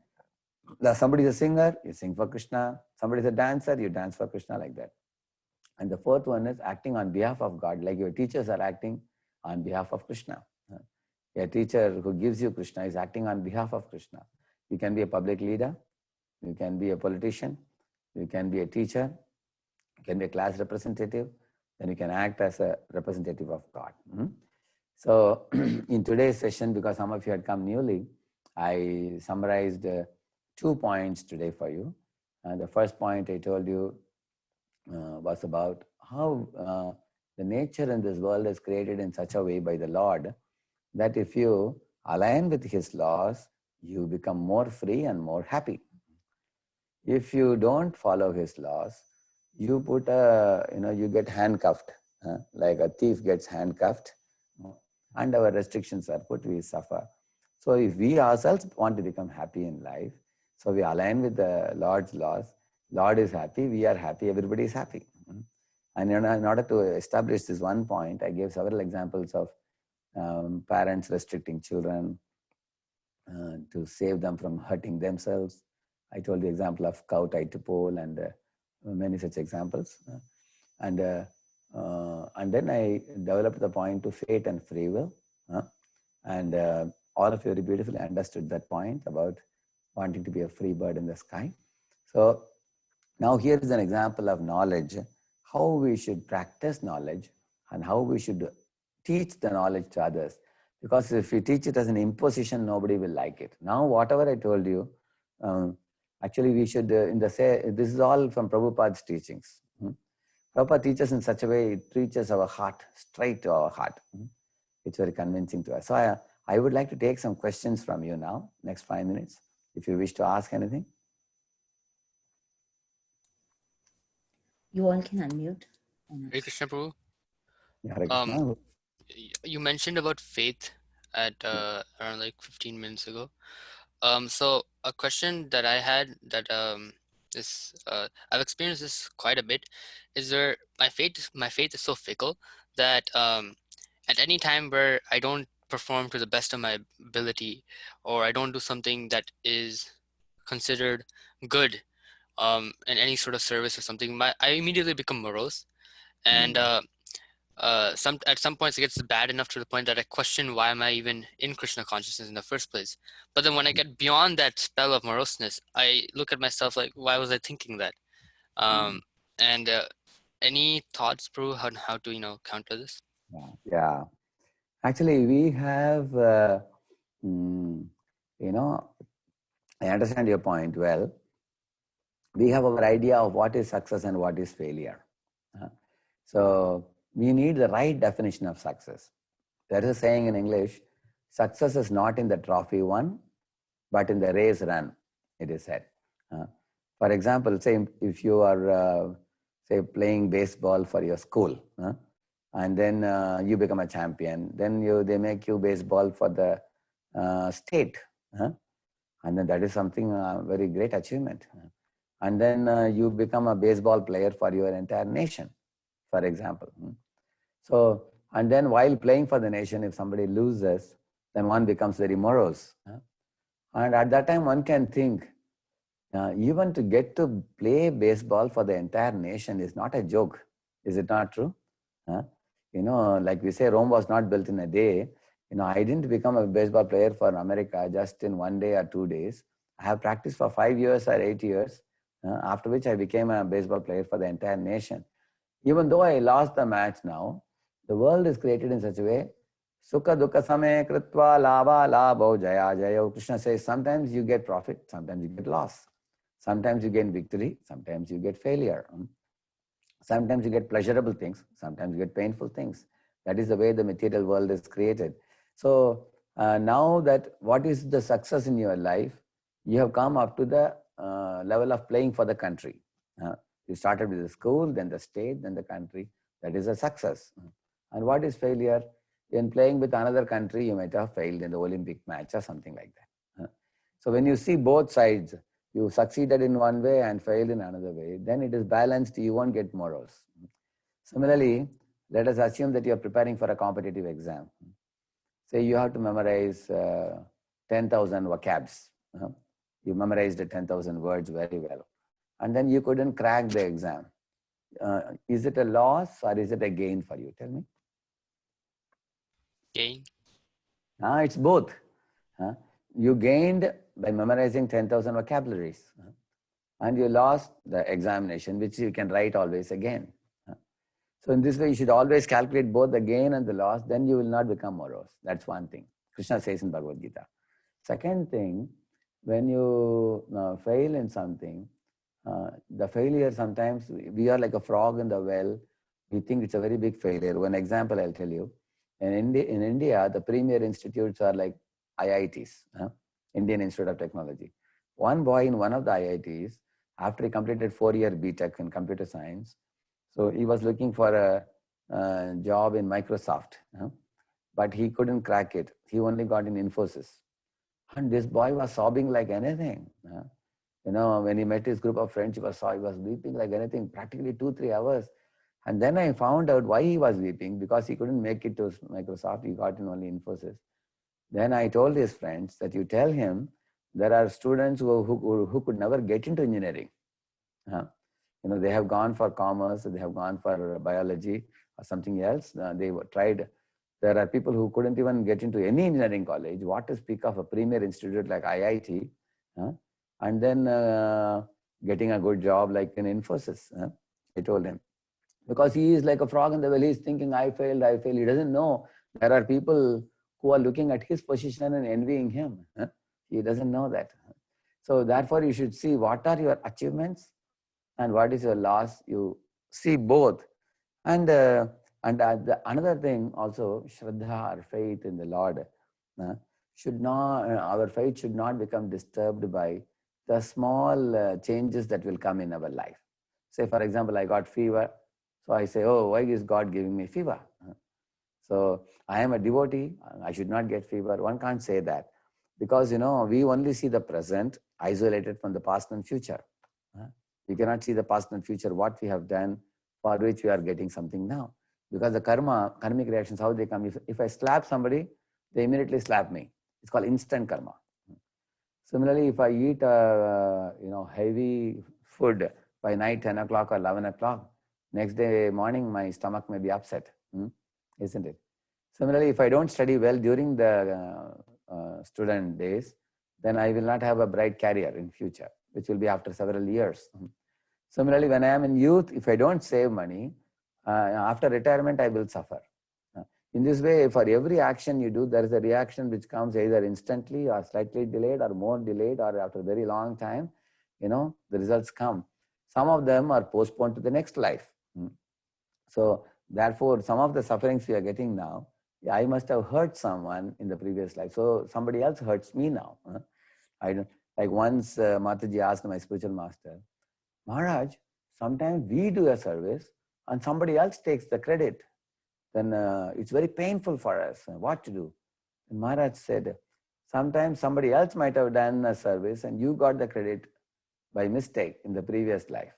somebody is a singer, you sing for Krishna. Somebody is a dancer, you dance for Krishna, like that. And the 4th one is acting on behalf of God, like your teachers are acting on behalf of Krishna. A teacher who gives you Krishna is acting on behalf of Krishna. You can be a public leader, you can be a politician, you can be a teacher, you can be a class representative, then you can act as a representative of God. So in today's session, because some of you had come newly, I summarized 2 points today for you. The first point I told you was about how the nature in this world is created in such a way by the Lord that if you align with His laws, you become more free and more happy. If you don't follow his laws, you put you get handcuffed, like a thief gets handcuffed, and our restrictions are put, we suffer. So if we ourselves want to become happy in life, so we align with the Lord's laws. Lord is happy, we are happy, everybody is happy. And in order to establish this one point, I gave several examples of parents restricting children to save them from hurting themselves. I told the example of cow tied to pole and many such examples. And then I developed the point to fate and free will. And all of you very beautifully understood that point about wanting to be a free bird in the sky. So now here is an example of knowledge, how we should practice knowledge and how we should teach the knowledge to others. Because if we teach it as an imposition, nobody will like it. Now, whatever I told you, actually we should, this is all from Prabhupada's teachings. Prabhupada teaches in such a way, it reaches our heart, straight to our heart. It's very convincing to us. So I would like to take some questions from you now, next 5 minutes, if you wish to ask anything. You all can unmute. Hare Krishna, Prabhu. Yeah, Hare Krishna. You mentioned about faith at around like 15 minutes ago. So a question that I had that I've experienced this quite a bit is there my faith is so fickle that at any time where I don't perform to the best of my ability or I don't do something that is considered good in any sort of service or something, I immediately become morose. And at some points it gets bad enough to the point that I question why am I even in Krishna consciousness in the first place. But then when I get beyond that spell of moroseness, I look at myself like, why was I thinking that? And any thoughts, Prabhu, on how to counter this? Yeah. Actually, we have, I understand your point well. We have our idea of what is success and what is failure. So we need the right definition of success. There is a saying in English, success is not in the trophy won, but in the race run, it is said. For example, say if you are, say, playing baseball for your school, and then you become a champion, then they make you baseball for the state. And then that is something very great achievement. And then you become a baseball player for your entire nation, for example. So, and then while playing for the nation, if somebody loses, then one becomes very morose. And at that time, one can think, even to get to play baseball for the entire nation is not a joke. Is it not true? Like we say, Rome was not built in a day. I didn't become a baseball player for America just in 1 day or 2 days. I have practiced for 5 years or 8 years, after which I became a baseball player for the entire nation. Even though I lost the match now, the world is created in such a way, Sukha dukha same kritva lava labho jaya jaya. Krishna says, sometimes you get profit, sometimes you get loss. Sometimes you gain victory, sometimes you get failure. Sometimes you get pleasurable things, sometimes you get painful things. That is the way the material world is created. So now that what is the success in your life, you have come up to the level of playing for the country. You started with the school, then the state, then the country. That is a success. And what is failure? In playing with another country, you might have failed in the Olympic match or something like that. So when you see both sides, you succeeded in one way and failed in another way, then it is balanced, you won't get morose. Similarly, let us assume that you are preparing for a competitive exam. Say you have to memorize 10,000 vocabs. You memorized the 10,000 words very well. And then you couldn't crack the exam. Is it a loss or is it a gain for you? Tell me. Gain. It's both. You gained by memorizing 10,000 vocabularies. And you lost the examination, which you can write always again. So in this way, you should always calculate both the gain and the loss, then you will not become morose. That's one thing. Krishna says in Bhagavad Gita. Second thing, when you fail in something, the failure sometimes, we are like a frog in the well. We think it's a very big failure. One example I'll tell you. In India, the premier institutes are like IITs. Indian Institute of Technology. One boy in one of the IITs, after he completed 4-year BTech in computer science, so he was looking for a job in Microsoft, but he couldn't crack it. He only got in Infosys. And this boy was sobbing like anything. When he met his group of friends, he was weeping like anything, practically 2-3 hours. And then I found out why he was weeping, because he couldn't make it to Microsoft. He got in only Infosys. Then I told his friends that you tell him there are students who could never get into engineering. They have gone for commerce, they have gone for biology or something else. They tried. There are people who couldn't even get into any engineering college. What to speak of a premier institute like IIT, and then getting a good job like in Infosys. I told him, because he is like a frog in the well. He's thinking, I failed. He doesn't know there are people who are looking at his position and envying him. He doesn't know that. So therefore, you should see what are your achievements and what is your loss. You see both. And another thing also, Shraddha, or faith in the Lord, our faith should not become disturbed by the small changes that will come in our life. Say, for example, I got fever. So I say, oh, why is God giving me fever? So I am a devotee. I should not get fever. One can't say that, because, we only see the present isolated from the past and future. We cannot see the past and future, what we have done, for which we are getting something now. Because the karmic reactions, how they come. If I slap somebody, they immediately slap me. It's called instant karma. Similarly, if I eat heavy food by night, 10 o'clock or 11 o'clock, next day morning, my stomach may be upset, isn't it? Similarly, if I don't study well during the student days, then I will not have a bright career in future, which will be after several years. Similarly, when I am in youth, if I don't save money, after retirement, I will suffer. In this way, for every action you do, there is a reaction which comes either instantly or slightly delayed or more delayed or after a very long time, the results come. Some of them are postponed to the next life. So therefore, some of the sufferings we are getting now, I must have hurt someone in the previous life. So somebody else hurts me now. Like once Mataji asked my spiritual master, Maharaj, sometimes we do a service and somebody else takes the credit. Then it's very painful for us. What to do? And Maharaj said, sometimes somebody else might have done a service and you got the credit by mistake in the previous life.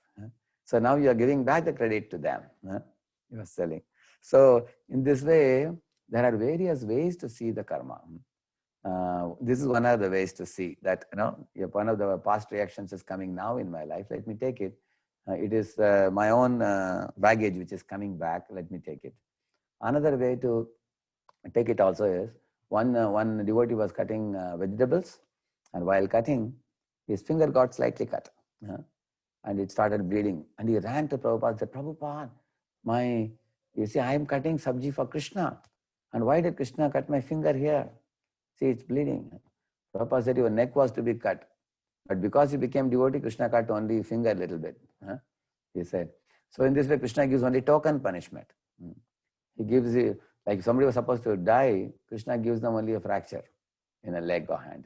So now you are giving back the credit to them. You are selling. So in this way, there are various ways to see the karma. This is one of the ways to see that, if one of the past reactions is coming now in my life, let me take it. It is my own baggage which is coming back, let me take it. Another way to take it also is, one devotee was cutting vegetables, and while cutting, his finger got slightly cut, and it started bleeding. And he ran to Prabhupada and said, Prabhupada, I am cutting sabji for Krishna, and why did Krishna cut my finger here? See, it's bleeding. Prabhupada said, your neck was to be cut, but because you became devotee, Krishna cut only finger a little bit. He said. So in this way, Krishna gives only token punishment. He gives you, like somebody was supposed to die, Krishna gives them only a fracture in a leg or hand.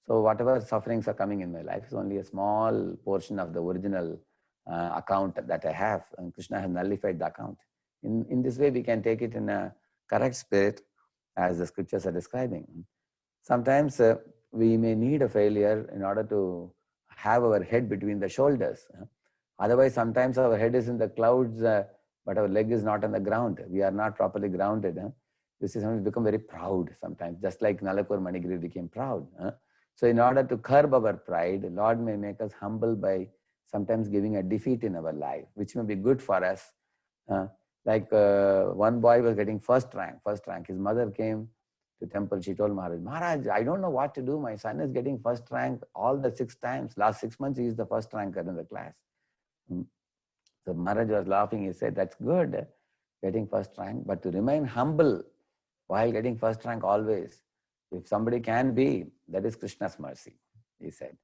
So whatever sufferings are coming in my life is only a small portion of the original account that I have, and Krishna has nullified the account. In this way, we can take it in a correct spirit, as the scriptures are describing. Sometimes we may need a failure in order to have our head between the shoulders. Otherwise, sometimes our head is in the clouds, but our leg is not on the ground. We are not properly grounded. You see, sometimes become very proud sometimes, just like Nalakur Manigiri became proud. So in order to curb our pride, Lord may make us humble by sometimes giving a defeat in our life, which may be good for us. One boy was getting first rank. His mother came to temple. She told Maharaj, I don't know what to do. My son is getting first rank all the 6 times. Last 6 months, he is the first ranker in the class. So Maharaj was laughing. He said, that's good, getting first rank, but to remain humble while getting first rank always. If somebody can be, that is Krishna's mercy, he said.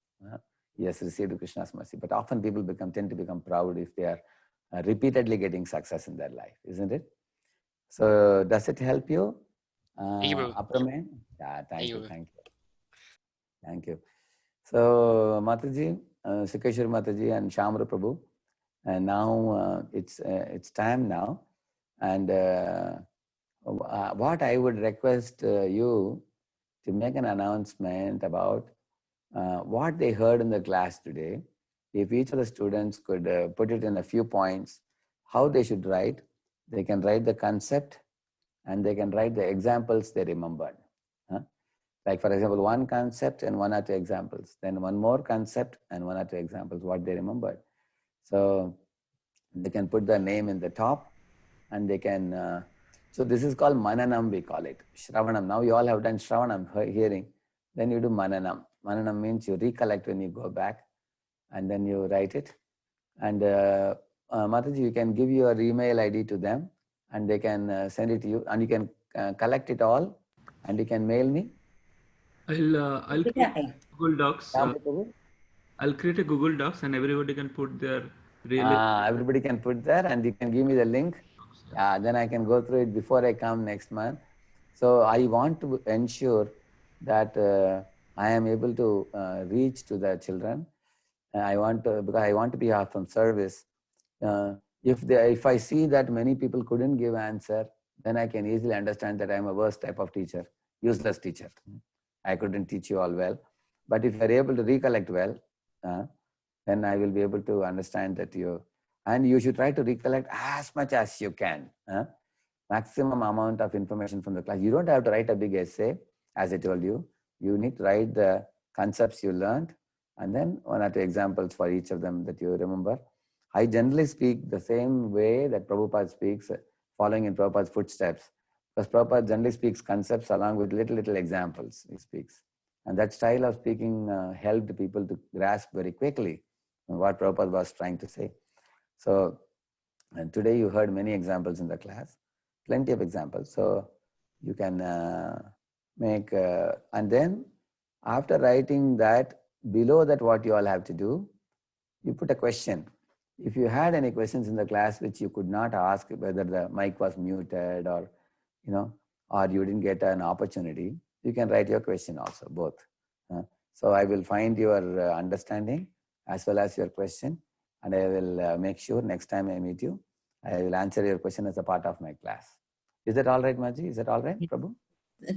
He has received Krishna's mercy. But often people tend to become proud if they are repeatedly getting success in their life, isn't it? So does it help you? Thank you, bro. Apramen? Yeah, Thank thank you, you, bro. thank you. Thank you. So, Mataji, Sikeshwari Mataji and Shamra Prabhu, and now it's time now. And what I would request you to make an announcement about what they heard in the class today. If each of the students could put it in a few points, how they should write, they can write the concept and they can write the examples they remembered. Like for example, one concept and one or two examples, then one more concept and one or two examples, what they remembered. So they can put the name in the top and they can, so this is called Mananam, we call it. Shravanam. Now you all have done Shravanam, hearing. Then you do Mananam. Mananam means you recollect when you go back and then you write it. And Mataji, you can give your email ID to them and they can send it to you and you can collect it all and you can mail me. I'll create Google Docs. I'll create a Google Docs and everybody can put their everybody can put there and you can give me the link. Then I can go through it before I come next month. So I want to ensure that I am able to reach to the children. Because I want to be of some service. If I see that many people couldn't give answer, then I can easily understand that I'm a worst type of teacher, useless teacher. I couldn't teach you all well. But if you're able to recollect well, then I will be able to understand that and you should try to recollect as much as you can. Maximum amount of information from the class. You don't have to write a big essay, as I told you. You need to write the concepts you learned and then one or two examples for each of them that you remember. I generally speak the same way that Prabhupada speaks, following in Prabhupada's footsteps. Because Prabhupada generally speaks concepts along with little examples he speaks. And that style of speaking helped people to grasp very quickly what Prabhupada was trying to say. So, and today you heard many examples in the class, plenty of examples. So you can make, and then after writing that, below that what you all have to do, you put a question. If you had any questions in the class which you could not ask, whether the mic was muted or, or you didn't get an opportunity, you can write your question also, both. So I will find your understanding as well as your question, and I will make sure next time I meet you, I will answer your question as a part of my class. Is that all right, Maji? Is that all right, Prabhu?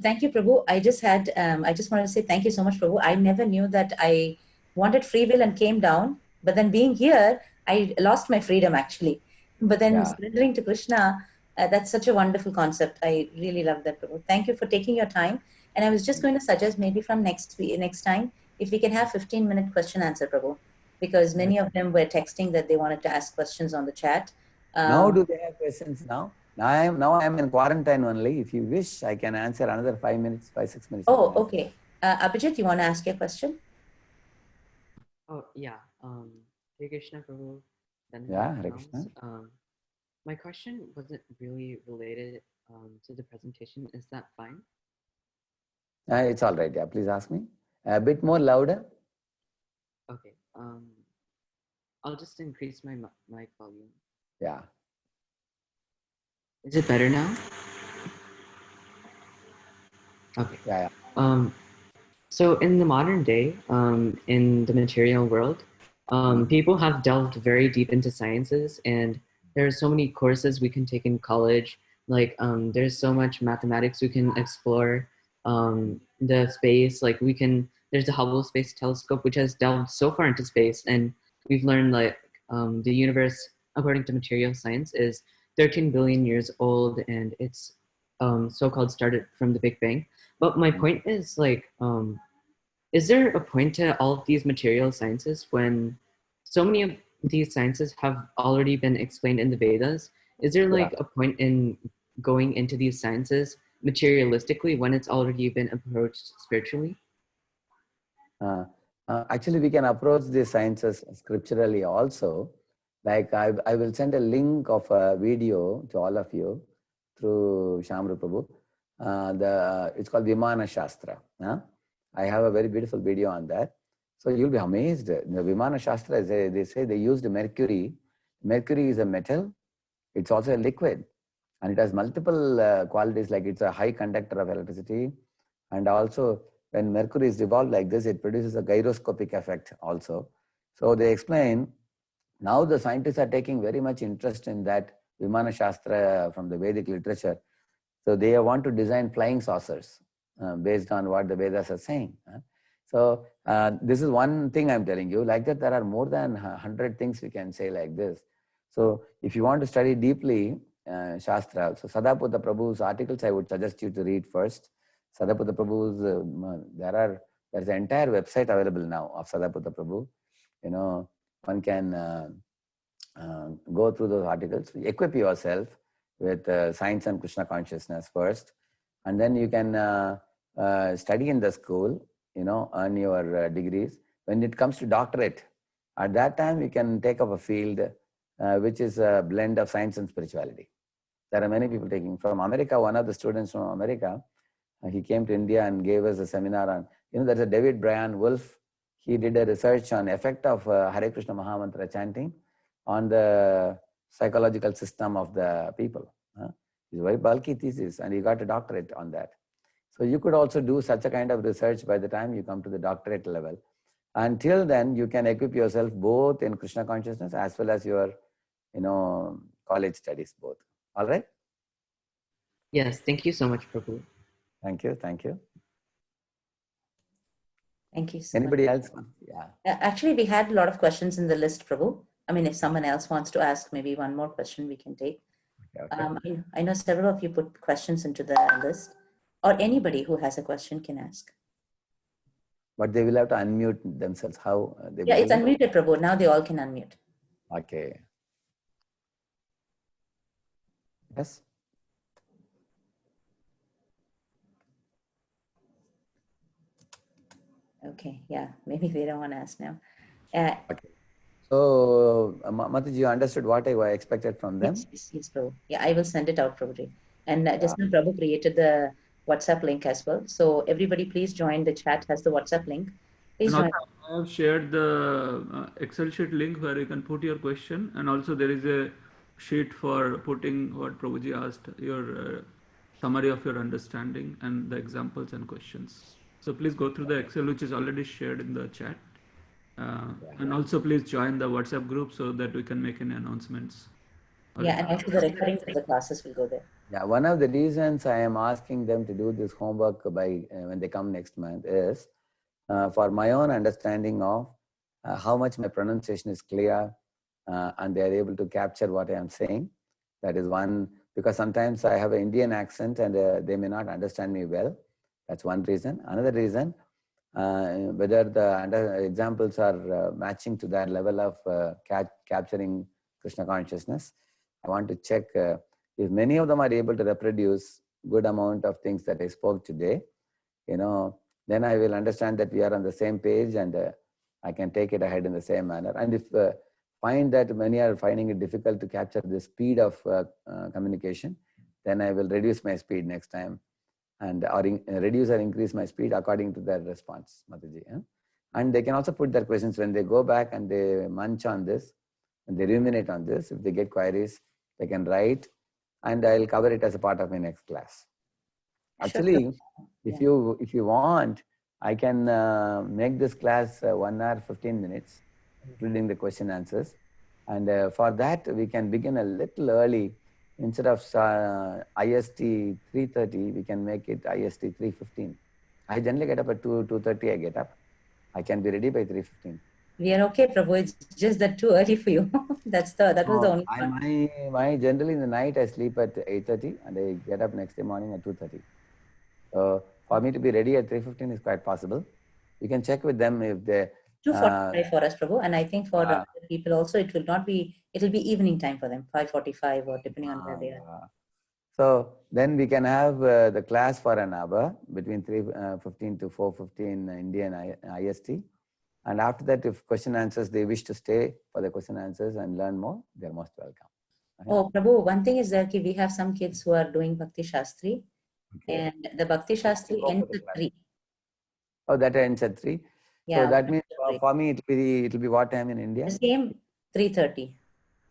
Thank you, Prabhu. I just wanted to say thank you so much, Prabhu. I never knew that I wanted free will and came down, but then being here, I lost my freedom actually. But then surrendering to Krishna, that's such a wonderful concept. I really love that, Prabhu. Thank you for taking your time. And I was just going to suggest maybe from next time, if we can have 15-minute question answer, Prabhu, because many of them were texting that they wanted to ask questions on the chat. Now do they have questions now? Now I am in quarantine only. If you wish, I can answer another 5 minutes, 6 minutes. Oh, okay. Abhijit, you want to ask your question? Oh, yeah. Hare Krishna, Prabhu. Yeah, Hare Krishna. My question wasn't really related to the presentation. Is that fine? It's all right. Yeah, please ask me. A bit more louder. Okay. I'll just increase my mic volume. Yeah. Is it better now? Okay. Yeah. So in the modern day, in the material world, people have delved very deep into sciences, and there's so many courses we can take in college. Like there's so much mathematics we can explore. The space, like there's the Hubble Space Telescope, which has delved so far into space, and we've learned like the universe, according to material science, is 13 billion years old, and it's so-called started from the Big Bang. But my point is like, is there a point to all of these material sciences when so many of these sciences have already been explained in the Vedas? Is there like a point in going into these sciences materialistically when it's already been approached spiritually? Actually, we can approach the sciences scripturally also. Like I will send a link of a video to all of you through Shamru Prabhu. It's called Vimana Shastra. I have a very beautiful video on that. So you'll be amazed. The Vimana Shastra, they say they used mercury. Mercury is a metal. It's also a liquid. And it has multiple qualities, like it's a high conductor of electricity. And also when Mercury is revolved like this, it produces a gyroscopic effect also. So they explain, now the scientists are taking very much interest in that Vimana Shastra from the Vedic literature. So they want to design flying saucers based on what the Vedas are saying. So this is one thing I'm telling you. Like that, there are more than 100 things we can say like this. So if you want to study deeply Shastra, so Sadaputta Prabhu's articles, I would suggest you to read first. Sadaputta Prabhu's, there's an entire website available now of Sadaputta Prabhu. You know, one can go through those articles, equip yourself with science and Krishna consciousness first, and then you can study in the school, you know, earn your degrees. When it comes to doctorate, at that time you can take up a field which is a blend of science and spirituality. There are many people taking from America. One of the students from America, he came to India and gave us a seminar on, you know, there's a David Bryan Wolf. He did a research on effect of Hare Krishna Mahamantra chanting on the psychological system of the people. It's a very bulky thesis, and he got a doctorate on that. So you could also do such a kind of research by the time you come to the doctorate level. Until then, you can equip yourself both in Krishna consciousness as well as your, you know, college studies both. All right? Yes, thank you so much, Prabhu. Thank you, thank you. Thank you so Anybody much. else? Yeah. Actually, we had a lot of questions in the list, Prabhu. I mean, if someone else wants to ask maybe one more question, we can take. Okay. I know several of you put questions into the list, or anybody who has a question can ask. But they will have to unmute themselves. How? They Yeah, will it's unmuted, Prabhu. Now they all can unmute. Okay. Yes. Okay, yeah, maybe they don't want to ask now. Okay. So, Mataji, you understood what I expected from them? Yes, Prabhu. Yeah, I will send it out, Prabhuji. And just now, Prabhu created the WhatsApp link as well. So everybody, please join. The chat has the WhatsApp link. Please And join. also, I have shared the Excel sheet link where you can put your question, and also there is a sheet for putting what Prabhuji asked, your summary of your understanding and the examples and questions. So please go through the Excel, which is already shared in the chat. And also please join the WhatsApp group so that we can make any announcements. Yeah, and also the recording for the classes will go there. Yeah, one of the reasons I am asking them to do this homework by when they come next month is for my own understanding of how much my pronunciation is clear and they are able to capture what I am saying. That is one, because sometimes I have an Indian accent and they may not understand me well. That's one reason. Another reason, whether the examples are matching to that level of capturing Krishna consciousness. I want to check if many of them are able to reproduce good amount of things that I spoke today, you know, then I will understand that we are on the same page and I can take it ahead in the same manner. And if find that many are finding it difficult to capture the speed of communication, then I will reduce my speed next time and reduce or increase my speed according to their response, Mataji. And they can also put their questions when they go back and they munch on this and they ruminate on this. If they get queries, they can write and I'll cover it as a part of my next class. Actually, if you want, I can make this class 1 hour 15 minutes, including the question answers. And for that, we can begin a little early. Instead of IST 3:30, we can make it IST 3:15. I generally get up at 2:30. I get up. I can be ready by 3:15. We are okay, Prabhu. It's just that too early for you. that was the only part. My generally in the night I sleep at 8:30 and I get up next day morning at 2:30. So for me to be ready at 3:15 is quite possible. You can check with them if they 2:45 for us, Prabhu, and I think for other people also it will not be. It will be evening time for them, 5:45 or depending on where they are. So then we can have the class for an hour between 3:15 to 4:15 Indian IST. And after that, if question answers, they wish to stay for the question answers and learn more, they're most welcome. Okay. Oh, Prabhu, one thing is that we have some kids who are doing Bhakti Shastri, and the Bhakti Shastri ends at 3. Oh, that ends at 3. Yeah, so that means for me, it'll be what time in India? The same 3:30.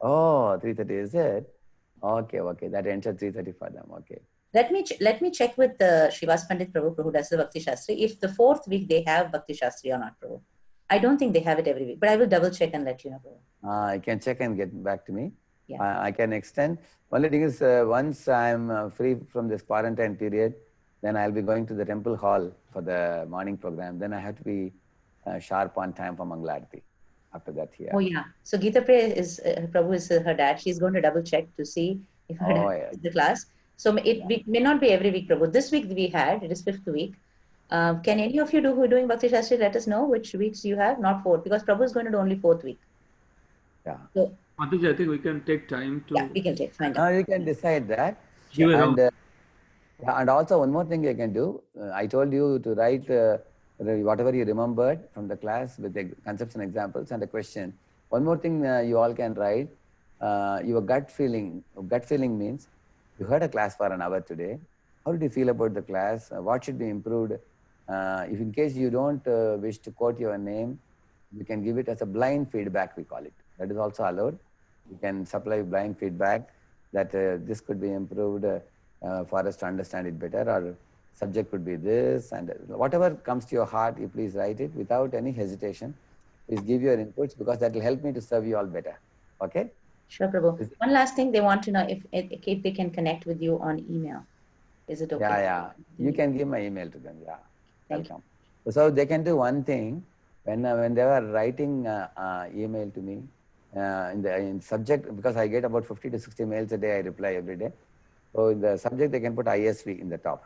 Oh, 3:30 is it? Okay. That ends at 3:30 for them. Okay. Let me check with the Srivas Pandit Prabhu who does the Bhakti Shastri if the 4th week they have Bhakti Shastri or not, Prabhu. I don't think they have it every week, but I will double check and let you know, Prabhu. You can check and get back to me. Yeah. I can extend. Only thing is, once I'm free from this quarantine period, then I'll be going to the temple hall for the morning program. Then I have to be sharp on time for Mangalarti. After that, here. Oh yeah. So Geeta Priya is Prabhu is her dad. She's going to double check to see if her dad is the class. So it may not be every week, Prabhu. This week we had, it is 5th week. Can any of you who are doing Bhakti Shastri let us know which weeks you have? Not 4th, because Prabhu is going to do only 4th week. Yeah. So, Mataji, I think we can take time to. Yeah, we can take. Find out. You can decide that. Sure. And also one more thing you can do. I told you to write whatever you remembered from the class with the concepts and examples and a question. One more thing you all can write, your gut feeling. Gut feeling means you heard a class for an hour today. How did you feel about the class? What should be improved? If in case you don't wish to quote your name, you can give it as a blind feedback, we call it. That is also allowed. You can supply blind feedback that this could be improved for us to understand it better, or subject could be this, and whatever comes to your heart, you please write it without any hesitation. Please give your inputs, because that will help me to serve you all better. Okay? Sure, Prabhu. One last thing, they want to know if they can connect with you on email. Is it okay? Yeah. You can give my email to them. Yeah. Thank Welcome. You. So they can do one thing. When they were writing email to me in subject, because I get about 50 to 60 mails a day, I reply every day. So in the subject, they can put ISV in the top.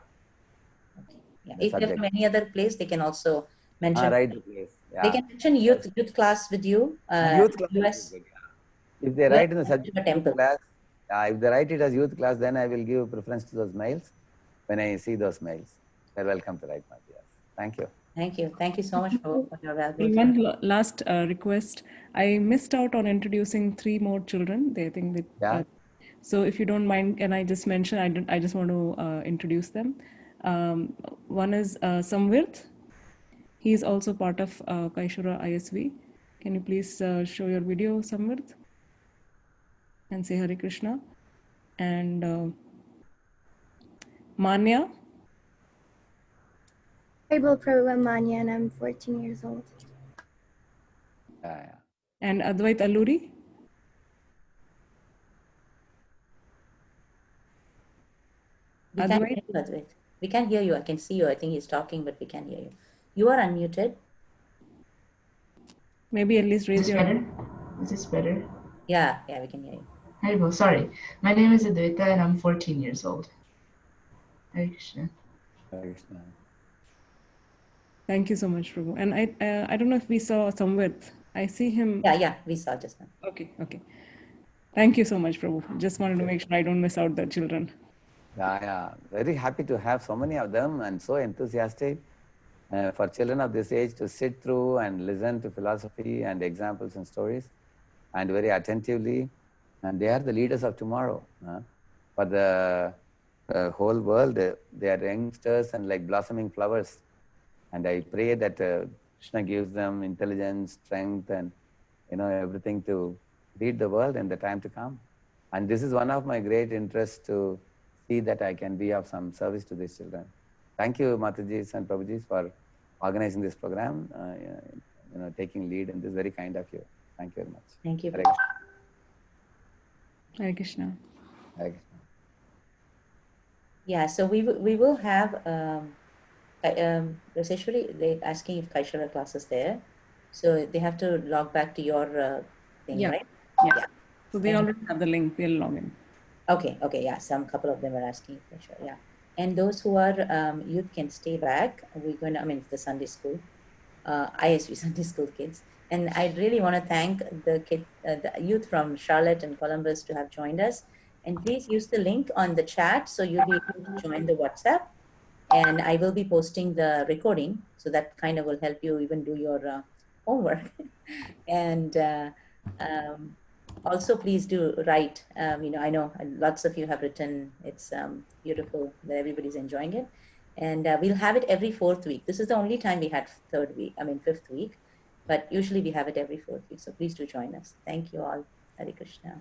Okay. Yeah. If they're from any other place, they can also mention. Right, the place. Yeah. They can mention youth class with you. Youth class. US. Good, yeah. If they write in the subject youth class, if they write it as youth class, then I will give preference to those mails. When I see those mails, they're welcome to write my yes. Thank you. Thank you. Thank you so much for your valuable time. One last request. I missed out on introducing 3 more children. They think that. Yeah. So if you don't mind, can I just mention? I just want to introduce them. One is Samvirt. He is also part of Kaishura ISV. Can you please show your video, Samvirt, and say Hare Krishna? And Manya. Bible Prabhu Manya, and I'm 14 years old. Yeah. And Advait Alluri. We can't hear you, Advait. We can't hear you. I can see you. I think he's talking, but we can't hear you. You are unmuted. Maybe at least raise your hand. Is this better? Yeah, we can hear you. Hare Krishna. Sorry. My name is Advaita and I'm 14 years old. Hare Krishna. Hare Krishna. Thank you so much, Prabhu. And I don't know if we saw Samvit. I see him. Yeah, we saw just now. Okay. Thank you so much, Prabhu. Just wanted to make sure I don't miss out the children. Yeah. Very happy to have so many of them and so enthusiastic for children of this age to sit through and listen to philosophy and examples and stories, and very attentively. And they are the leaders of tomorrow for the whole world. They are youngsters and like blossoming flowers. And I pray that Krishna gives them intelligence, strength, and everything to lead the world in the time to come. And this is one of my great interests, to see that I can be of some service to these children. Thank you, Matajis and Prabhujis, for organizing this program, taking lead in this. Very kind of you. Thank you very much. Thank you. Hare Krishna. Hare Krishna. Yeah, so we will have Radheshyam, they're asking if Kaishara class is there. So they have to log back to your thing, right? Yeah. So they already have the link. They'll log in. Okay. Yeah, couple of them are asking for sure. Yeah. And those who are youth can stay back. We're going to, it's the Sunday school, ISV Sunday school kids. And I really want to thank the youth from Charlotte and Columbus to have joined us. And please use the link on the chat so you'll be able to join the WhatsApp. And I will be posting the recording, so that kind of will help you even do your homework. And also, please do write. I know lots of you have written. It's beautiful that everybody's enjoying it. And we'll have it every 4th week. This is the only time we had 5th week. But usually we have it every 4th week. So please do join us. Thank you all. Hare Krishna.